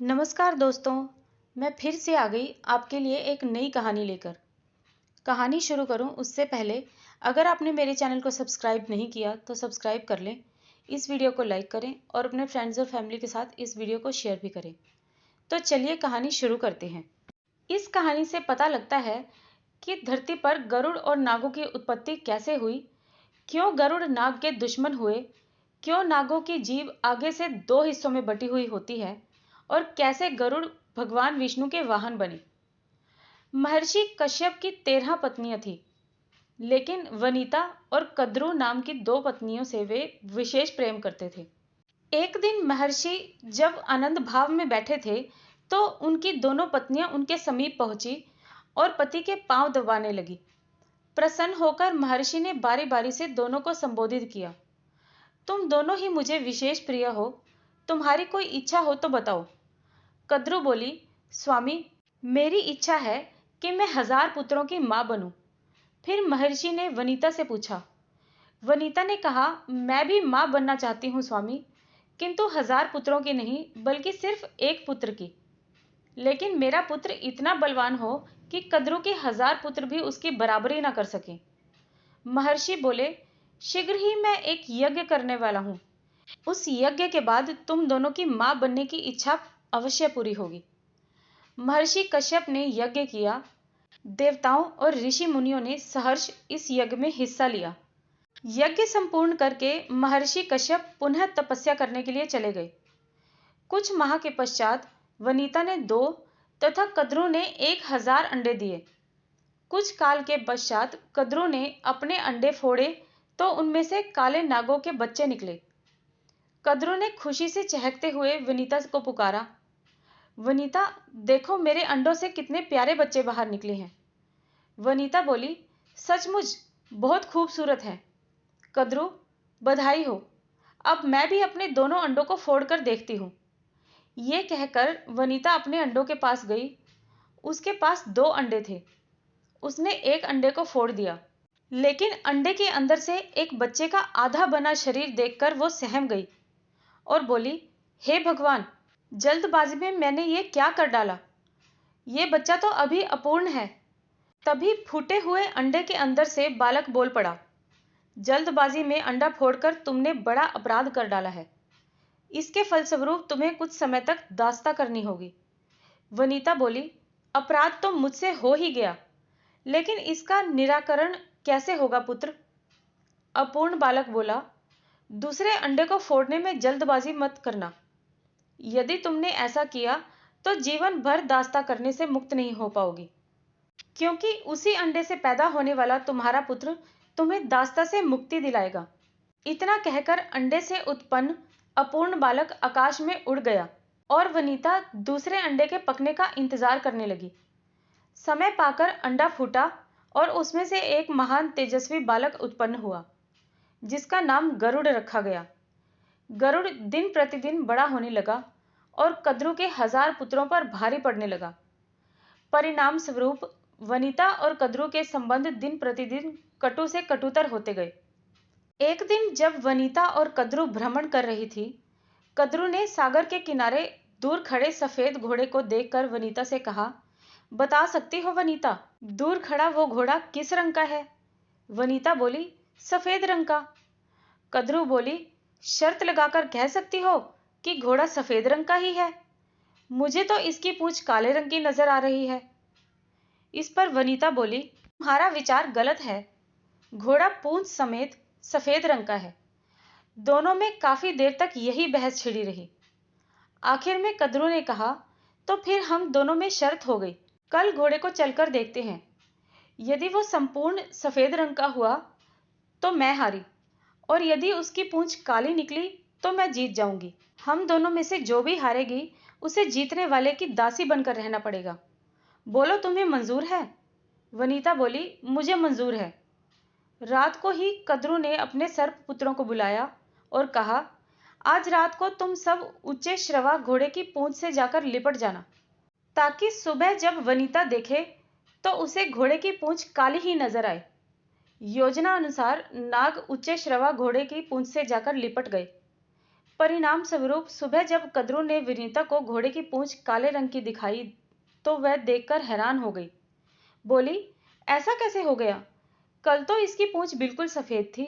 नमस्कार दोस्तों, मैं फिर से आ गई आपके लिए एक नई कहानी लेकर। कहानी शुरू करूं उससे पहले अगर आपने मेरे चैनल को सब्सक्राइब नहीं किया तो सब्सक्राइब कर लें, इस वीडियो को लाइक करें और अपने फ्रेंड्स और फैमिली के साथ इस वीडियो को शेयर भी करें। तो चलिए कहानी शुरू करते हैं। इस कहानी से पता लगता है कि धरती पर गरुड़ और नागों की उत्पत्ति कैसे हुई, क्यों गरुड़ नाग के दुश्मन हुए, क्यों नागों की जीभ आगे से दो हिस्सों में बटी हुई होती है और कैसे गरुड़ भगवान विष्णु के वाहन बने। महर्षि कश्यप की 13 पत्नियां थी, लेकिन वनिता और कद्रू नाम की 2 पत्नियों से वे विशेष प्रेम करते थे। एक दिन महर्षि जब आनंद भाव में बैठे थे तो उनकी दोनों पत्नियां उनके समीप पहुंची और पति के पांव दबाने लगी। प्रसन्न होकर महर्षि ने बारी बारी से दोनों को संबोधित किया। तुम दोनों ही मुझे विशेष प्रिय हो, तुम्हारी कोई इच्छा हो तो बताओ। कद्रू बोली, स्वामी, मेरी इच्छा है कि मैं 1000 पुत्रों की मां बनूं। फिर महर्षि ने वनिता से पूछा। वनिता ने कहा, मैं भी मां बनना चाहती हूं स्वामी, किंतु 1000 पुत्रों की नहीं बल्कि सिर्फ एक पुत्र की। लेकिन मेरा पुत्र इतना बलवान हो कि कद्रू के 1000 पुत्र भी उसकी बराबरी ना कर सके। महर्षि बोले, शीघ्र ही मैं एक यज्ञ करने वाला हूं। उस यज्ञ के बाद तुम दोनों की मां बनने की इच्छा अवश्य पूरी होगी। महर्षि कश्यप ने यज्ञ किया। देवताओं और ऋषि मुनियों ने सहर्ष इस यज्ञ में हिस्सा लिया। यज्ञ संपूर्ण करके महर्षि कश्यप पुनः तपस्या करने के लिए चले गए। कुछ माह के पश्चात वनिता ने 2 तथा कद्रू ने 1000 अंडे दिए। कुछ काल के पश्चात कद्रू ने अपने अंडे फोड़े तो उनमें से काले नागों के बच्चे निकले। कद्रू ने खुशी से चहकते हुए वनिता को पुकारा, वनिता, देखो मेरे अंडों से कितने प्यारे बच्चे बाहर निकले हैं। वनिता बोली, सचमुच बहुत खूबसूरत है। कद्रू, बधाई हो। अब मैं भी अपने दोनों अंडों को फोड़कर देखती हूँ। ये कहकर वनिता अपने अंडों के पास गई। उसके पास 2 अंडे थे। उसने एक अंडे को फोड़ दिया, लेकिन अंडे के अंदर से एक बच्चे का आधा बना शरीर देखकर वो सहम गई और बोली, हे भगवान, जल्दबाजी में मैंने ये क्या कर डाला। ये बच्चा तो अभी अपूर्ण है। तभी फूटे हुए अंडे के अंदर से बालक बोल पड़ा, जल्दबाजी में अंडा फोड़कर तुमने बड़ा अपराध कर डाला है। इसके फलस्वरूप तुम्हें कुछ समय तक दास्ता करनी होगी। वनिता बोली, अपराध तो मुझसे हो ही गया, लेकिन इसका निराकरण कैसे होगा पुत्र। अपूर्ण बालक बोला, दूसरे अंडे को फोड़ने में जल्दबाजी मत करना। यदि तुमने ऐसा किया तो जीवन भर दास्ता करने से मुक्त नहीं हो पाओगी, क्योंकि उसी अंडे से पैदा होने वाला तुम्हारा पुत्र तुम्हें दास्ता से मुक्ति दिलाएगा। इतना कहकर अंडे से उत्पन्न अपूर्ण बालक आकाश में उड़ गया और वनिता दूसरे अंडे के पकने का इंतजार करने लगी। समय पाकर अंडा फूटा और उसमें से एक महान तेजस्वी बालक उत्पन्न हुआ, जिसका नाम गरुड़ रखा गया। गरुड़ दिन प्रतिदिन बड़ा होने लगा और कद्रू के 1000 पुत्रों पर भारी पड़ने लगा। परिणाम स्वरूप वनिता और कद्रू के संबंध दिन प्रतिदिन कटु से कटुतर होते गए। एक दिन जब वनिता और कद्रू भ्रमण कर रही थी, कद्रू ने सागर के किनारे दूर खड़े सफेद घोड़े को देखकर वनिता से कहा, बता सकती हो वनिता, दूर खड़ा वो घोड़ा किस रंग का है। वनिता बोली, सफेद रंग का। कद्रू बोली, शर्त लगाकर कह सकती हो कि घोड़ा सफेद रंग का ही है। मुझे तो इसकी पूंछ काले रंग की नजर आ रही है। इस पर वनिता बोली, तुम्हारा विचार गलत है। घोड़ा पूंछ समेत सफेद रंग का है। दोनों में काफी देर तक यही बहस छिड़ी रही। आखिर में कद्रू ने कहा, तो फिर हम दोनों में शर्त हो गई। कल घोड़े को चलकर देखते हैं। यदि वो संपूर्ण सफेद रंग का हुआ तो मैं हारी, और यदि उसकी पूंछ काली निकली तो मैं जीत जाऊंगी। हम दोनों में से जो भी हारेगी उसे जीतने वाले की दासी बनकर रहना पड़ेगा। बोलो, तुम्हें मंजूर है। वनिता बोली, मुझे मंजूर है। रात को ही कद्रू ने अपने सर्प पुत्रों को बुलाया और कहा, आज रात को तुम सब ऊंचे श्रवा घोड़े की पूंछ से जाकर लिपट जाना, ताकि सुबह जब वनिता देखे तो उसे घोड़े की पूंछ काली ही नजर आए। योजना अनुसार नाग ऊंचे श्रवा घोड़े की पूंछ से जाकर लिपट गए, परिणाम स्वरूप सुबह जब कद्रू ने विनीता को घोड़े की पूंछ काले रंग की दिखाई तो वह देखकर हैरान हो गई। बोली, ऐसा कैसे हो गया? कल तो इसकी पूंछ बिल्कुल सफेद थी।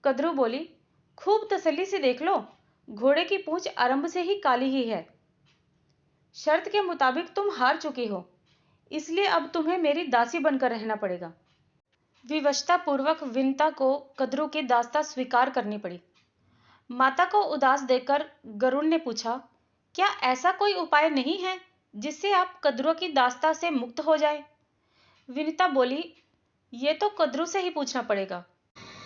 कद्रू बोली, खूब तसल्ली से देख लो, घोड़े की पूंछ आरंभ से ही काली ही है। शर्त के मुताबिक तुम हार चुकी हो, इसलिए अब तुम्हें मेरी दासी बनकर रहना पड़ेगा। विवशता पूर्वक विनीता को कद्रू की दास्ता स्वीकार करनी पड़ी। माता को उदास देखकर गरुड़ ने पूछा, क्या ऐसा कोई उपाय नहीं है जिससे आप कद्रू की दास्ता से मुक्त हो जाए? विनीता बोली, ये तो कद्रू से ही पूछना पड़ेगा।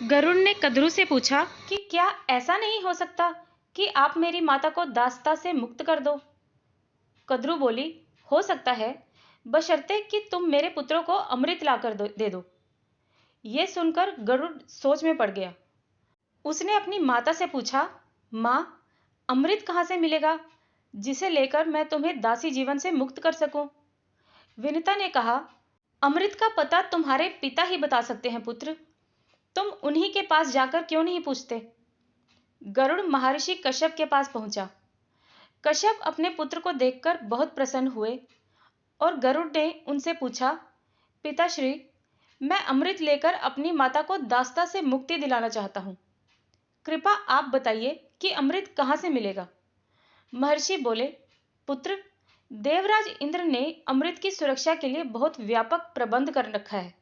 गरुड़ ने कद्रू से पूछा कि क्या ऐसा नहीं हो सकता कि आप मेरी माता को दास्ता से मुक्त कर दो? कद्रू बोली, हो सकता है, बशर्ते कि तुम मेरे पुत्रों को अमृत लाकर दे दो। ये सुनकर गरुड़ सोच में पड़ गया। उसने अपनी माता से पूछा, माँ, अमृत कहाँ से मिलेगा जिसे लेकर मैं तुम्हें दासी जीवन से मुक्त कर सकूं? विनीता ने कहा, अमृत का पता तुम्हारे पिता ही बता सकते हैं पुत्र, तुम उन्हीं के पास जाकर क्यों नहीं पूछते? गरुड़ महर्षि कश्यप के पास पहुंचा। कश्यप अपने पुत्र को देखकर बहुत प्रसन्न हुए और गरुड़ ने उनसे पूछा, पिताश्री, मैं अमृत लेकर अपनी माता को दास्ता से मुक्ति दिलाना चाहता हूं। कृपा आप बताइए कि अमृत कहां से मिलेगा? महर्षि बोले, पुत्र, देवराज इंद्र ने अमृत की सुरक्षा के लिए बहुत व्यापक प्रबंध कर रखा है,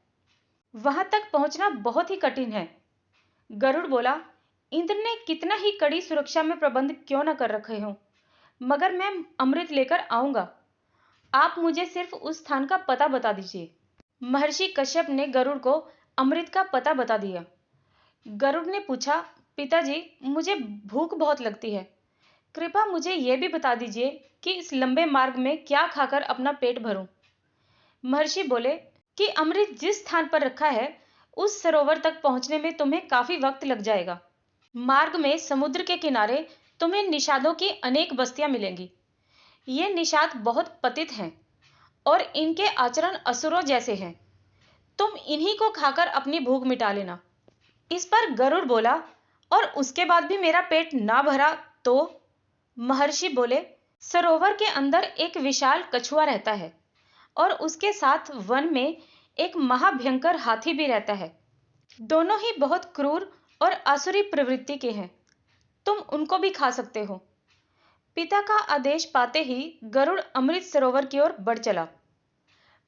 वहां तक पहुंचना बहुत ही कठिन है। गरुड़ बोला, इंद्र ने कितना ही कड़ी सुरक्षा में प्रबंध क्यों न कर रखे हो, मगर मैं अमृत लेकर आऊंगा। आप मुझे सिर्फ उस स्थान का पता बता दीजिए। महर्षि कश्यप ने गरुड़ को अमृत का पता बता दिया। गरुड़ ने पूछा, पिताजी, मुझे भूख बहुत लगती है, कृपा मुझे यह भी बता दीजिए कि इस लंबे मार्ग में क्या खाकर अपना पेट भरूं? महर्षि बोले कि अमृत जिस स्थान पर रखा है उस सरोवर तक पहुंचने में तुम्हें काफी वक्त लग जाएगा। मार्ग में समुद्र के किनारे तुम्हें निषादों की अनेक बस्तियां मिलेंगी। ये निषाद बहुत पतित हैं और इनके आचरण असुरों जैसे हैं। तुम इन्हीं को खाकर अपनी भूख मिटा लेना। इस पर गरुड़ बोला, और उसके बाद भी मेरा पेट ना भरा तो? महर्षि बोले, सरोवर के अंदर एक विशाल कछुआ रहता है और उसके साथ वन में एक महाभयंकर हाथी भी रहता है। दोनों ही बहुत क्रूर और आसुरी प्रवृत्ति के हैं, तुम उनको भी खा सकते हो। पिता का आदेश पाते ही गरुड़ अमृत सरोवर की ओर बढ़ चला।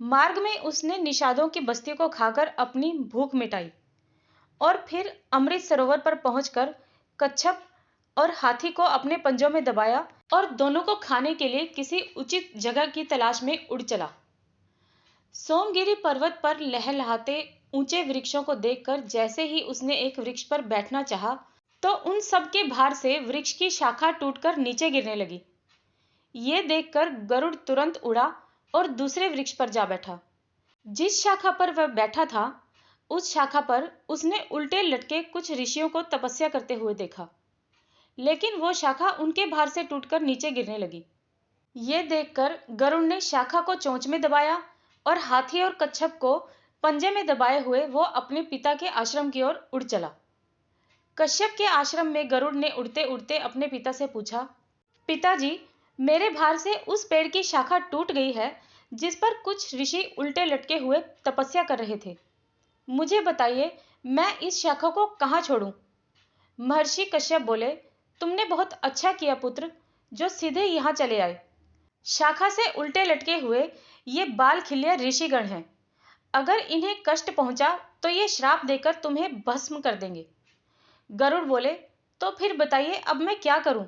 मार्ग में उसने निषादों की बस्ती को खाकर अपनी भूख मिटाई और फिर अमृत सरोवर पर पहुंचकर कच्छप और हाथी को अपने पंजों में दबाया और दोनों को खाने के लिए किसी उचित जगह की तलाश में उड़ चला। सोमगिरी पर्वत पर लहलहाते ऊंचे वृक्षों को देखकर जैसे ही उसने एक वृक्ष पर बैठना चाहा, तो उन सब के भार से वृक्ष की शाखा टूटकर नीचे गिरने लगी। ये देखकर गरुड़ तुरंत उड़ा और दूसरे वृक्ष पर जा बैठा। जिस शाखा पर वह बैठा था, उस शाखा पर उसने उल्टे लटके कुछ ऋषियों को तपस्या करते हुए देखा, लेकिन वो शाखा उनके भार से टूटकर नीचे गिरने लगी। ये देखकर गरुड़ ने शाखा को चोंच में दबाया और हाथी और कच्छप को पंजे में दबाए हुए वो अपने पिता के आश्रम की ओर उड़ चला। कश्यप के आश्रम में गरुड़ ने उड़ते उड़ते अपने पिता से पूछा, पिताजी, मेरे भार से उस पेड़ की शाखा टूट गई है जिस पर कुछ ऋषि उल्टे लटके हुए तपस्या कर रहे थे। मुझे बताइए, मैं इस शाखा को कहाँ छोड़ूं? महर्षि कश्यप बोले, तुमने बहुत अच्छा किया पुत्र, जो सीधे यहाँ चले आए। शाखा से उल्टे लटके हुए ये बाल खिल्लिया ऋषिगण हैं। अगर इन्हें कष्ट पहुंचा तो ये श्राप देकर तुम्हें भस्म कर देंगे। गरुड़ बोले, तो फिर बताइए अब मैं क्या करूं?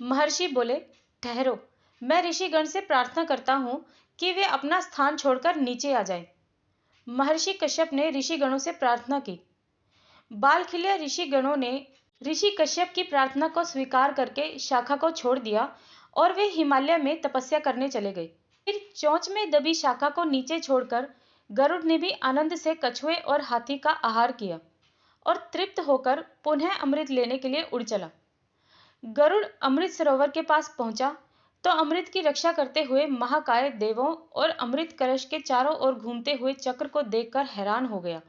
महर्षि बोले, ठहरो, मैं ऋषिगण से प्रार्थना करता हूं कि वे अपना स्थान छोड़कर नीचे आ जाएं। महर्षि कश्यप ने ऋषिगणों से प्रार्थना की। बाल खिल्लिया ऋषिगणों ने ऋषि कश्यप की प्रार्थना को स्वीकार करके शाखा को छोड़ दिया और वे हिमालय में तपस्या करने चले गए। फिर चोंच में दबी शाखा को नीचे छोड़कर गरुड़ ने भी आनंद से कछुए और हाथी का आहार किया और तृप्त होकर पुनः अमृत लेने के लिए उड़ चला। गरुड़ अमृत सरोवर के पास पहुंचा तो अमृत की रक्षा करते हुए महाकाय देवों और अमृत कलश के चारों ओर घूमते हुए चक्र को देखकर हैरान हो गया।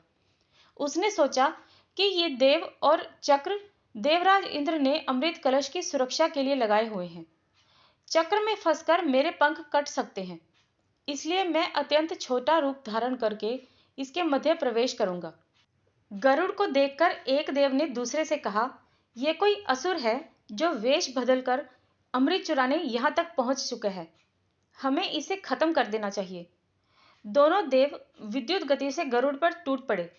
उसने सोचा कि ये देव और चक्र देवराज इंद्र ने अमृत कलश की सुरक्षा के लिए लगाए हुए हैं। चक्र में फंसकर मेरे पंख कट सकते हैं, इसलिए मैं अत्यंत छोटा रूप धारण करके इसके मध्य प्रवेश करूंगा। गरुड़ को देखकर एक देव ने दूसरे से कहा, यह कोई असुर है जो वेश बदलकर अमृत चुराने यहां तक पहुंच चुका है। हमें इसे खत्म कर देना चाहिए। दोनों देव विद्युत गति से गरुड़ पर टूट पड़े,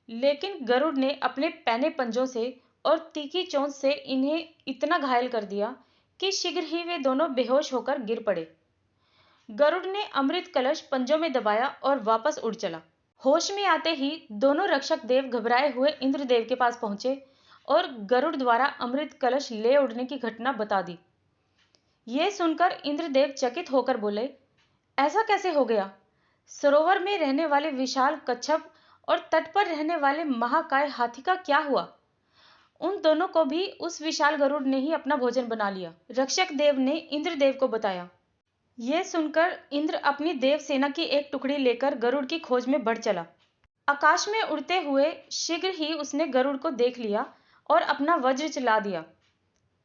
लेकिन गरुड़ ने अपने पैने पंजों से और तीखी चोंच से इन्हें इतना घायल कर दिया कि शीघ्र ही वे दोनों बेहोश होकर गिर पड़े। गरुड़ ने अमृत कलश पंजों में दबाया और वापस उड़ चला। होश में आते ही दोनों रक्षक देव घबराए हुए इंद्रदेव के पास पहुंचे और गरुड़ द्वारा अमृत कलश ले उड़ने की घटना बता दी। यह सुनकर इंद्रदेव चकित होकर बोले, ऐसा कैसे हो गया? सरोवर में रहने वाले विशाल कच्छप और तट पर रहने वाले महाकाय हाथी का क्या हुआ? उन दोनों को भी उस विशाल गरुड़ ने ही अपना भोजन बना लिया। रक्षक देव ने इंद्रदेव को बताया। यह सुनकर इंद्र अपनी देव सेना की एक टुकड़ी लेकर गरुड़ की खोज में बढ़ चला। आकाश में उड़ते हुए शीघ्र ही उसने गरुड़ को देख लिया और अपना वज्र चला दिया।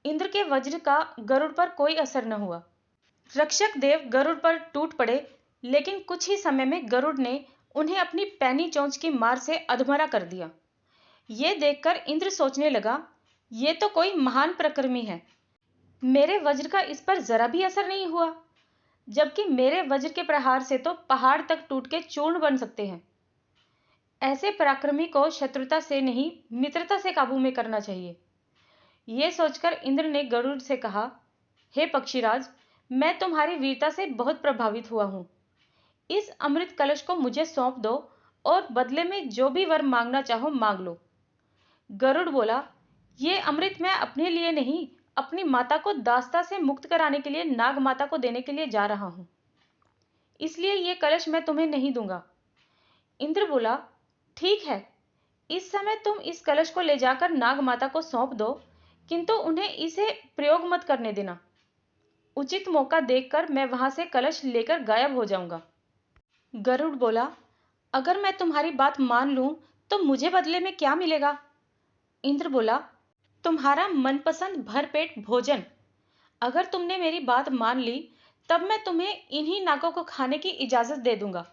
इंद्र के वज्र का गरुड़ पर कोई असर न हुआ। रक्षक देव गरुड़ पर टूट पड़े, लेकिन कुछ ही समय में गरुड़ ने उन्हें अपनी पैनी चोंच की मार से अधमरा कर दिया। ये देखकर इंद्र सोचने लगा, ये तो कोई महान पराक्रमी है। मेरे वज्र का इस पर जरा भी असर नहीं हुआ, जबकि मेरे वज्र के प्रहार से तो पहाड़ तक टूट के चूर्ण बन सकते हैं। ऐसे पराक्रमी को शत्रुता से नहीं, मित्रता से काबू में करना चाहिए। ये सोचकर इंद्र ने गरुड़ से कहा, हे पक्षीराज, मैं तुम्हारी वीरता से बहुत प्रभावित हुआ हूं। इस अमृत कलश को मुझे सौंप दो और बदले में जो भी वर मांगना चाहो मांग लो। गरुड़ बोला, ये अमृत मैं अपने लिए नहीं, अपनी माता को दास्ता से मुक्त कराने के लिए नाग माता को देने के लिए जा रहा हूं, इसलिए ये कलश मैं तुम्हें नहीं दूंगा। इंद्र बोला, ठीक है, इस समय तुम इस कलश को ले जाकर नाग माता को सौंप दो, किंतु उन्हें इसे प्रयोग मत करने देना। उचित मौका देखकर मैं वहां से कलश लेकर गायब हो जाऊंगा। गरुड़ बोला, अगर मैं तुम्हारी बात मान लूं तो मुझे बदले में क्या मिलेगा? इंद्र बोला, तुम्हारा मनपसंद भरपेट भोजन। अगर तुमने मेरी बात मान ली तब मैं तुम्हें इन्हीं नागों को खाने की इजाजत दे दूंगा।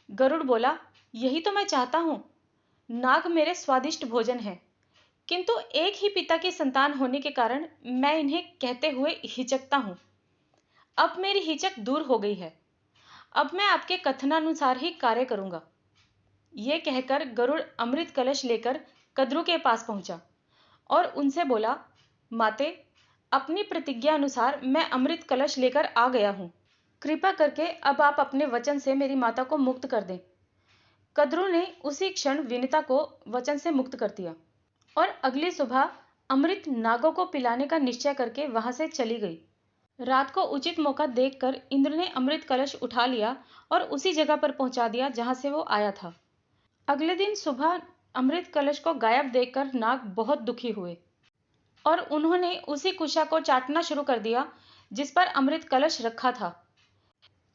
गरुड़ बोला, यही तो मैं चाहता हूं। नाग मेरे स्वादिष्ट भोजन है, किंतु एक ही पिता की संतान होने के कारण मैं इन्हें कहते हुए हिचकता हूं। अब मेरी हिचक दूर हो गई है। अब मैं आपके कथनानुसार ही कार्य करूंगा। यह कहकर गरुड़ अमृत कलश लेकर कद्रु के पास पहुंचा और उनसे बोला, माते, अपनी प्रतिज्ञा अनुसार मैं अमृत कलश लेकर आ गया हूं। कृपा करके अब आप अपने वचन से मेरी माता को मुक्त कर दें। कद्रु ने उसी क्षण विनिता को वचन से मुक्त कर दिया और अगली सुबह अमृत नागों को पिलाने का निश्चय करके वहां से चली गई। रात को उचित मौका देखकर इंद्र ने अमृत कलश उठा लिया और उसी जगह पर पहुंचा दिया जहां से वो आया था। अगले दिन सुबह अमृत कलश को गायब देखकर नाग बहुत दुखी हुए और उन्होंने उसी कुशा को चाटना शुरू कर दिया जिस पर अमृत कलश रखा था,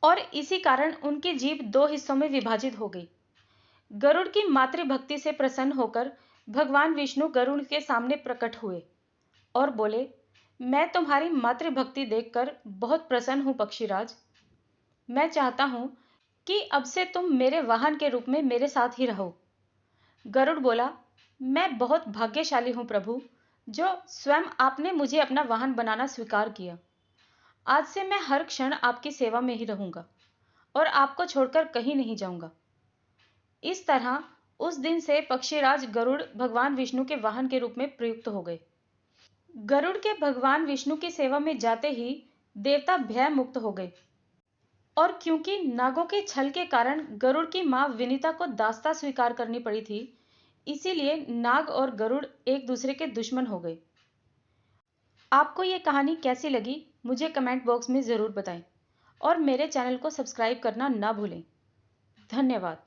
और इसी कारण उनकी जीभ दो हिस्सों में विभाजित हो गई। गरुड़ की मातृभक्ति से प्रसन्न होकर भगवान विष्णु गरुड़ के सामने प्रकट हुए और बोले, मैं तुम्हारी मातृभक्ति देखकर बहुत प्रसन्न हूं पक्षीराज। मैं चाहता हूं कि अब से तुम मेरे वाहन के रूप में मेरे साथ ही रहो। गरुड़ बोला, मैं बहुत भाग्यशाली हूं प्रभु, जो स्वयं आपने मुझे अपना वाहन बनाना स्वीकार किया। आज से मैं हर क्षण आपकी सेवा में ही रहूंगा और आपको छोड़कर कहीं नहीं जाऊंगा। इस तरह उस दिन से पक्षीराज गरुड़ भगवान विष्णु के वाहन के रूप में प्रयुक्त हो गए। गरुड़ के भगवान विष्णु की सेवा में जाते ही देवता भय मुक्त हो गए, और क्योंकि नागों के छल के कारण गरुड़ की मां विनिता को दास्ता स्वीकार करनी पड़ी थी, इसीलिए नाग और गरुड़ एक दूसरे के दुश्मन हो गए। आपको ये कहानी कैसी लगी मुझे कमेंट बॉक्स में जरूर बताएं और मेरे चैनल को सब्सक्राइब करना ना भूलें। धन्यवाद।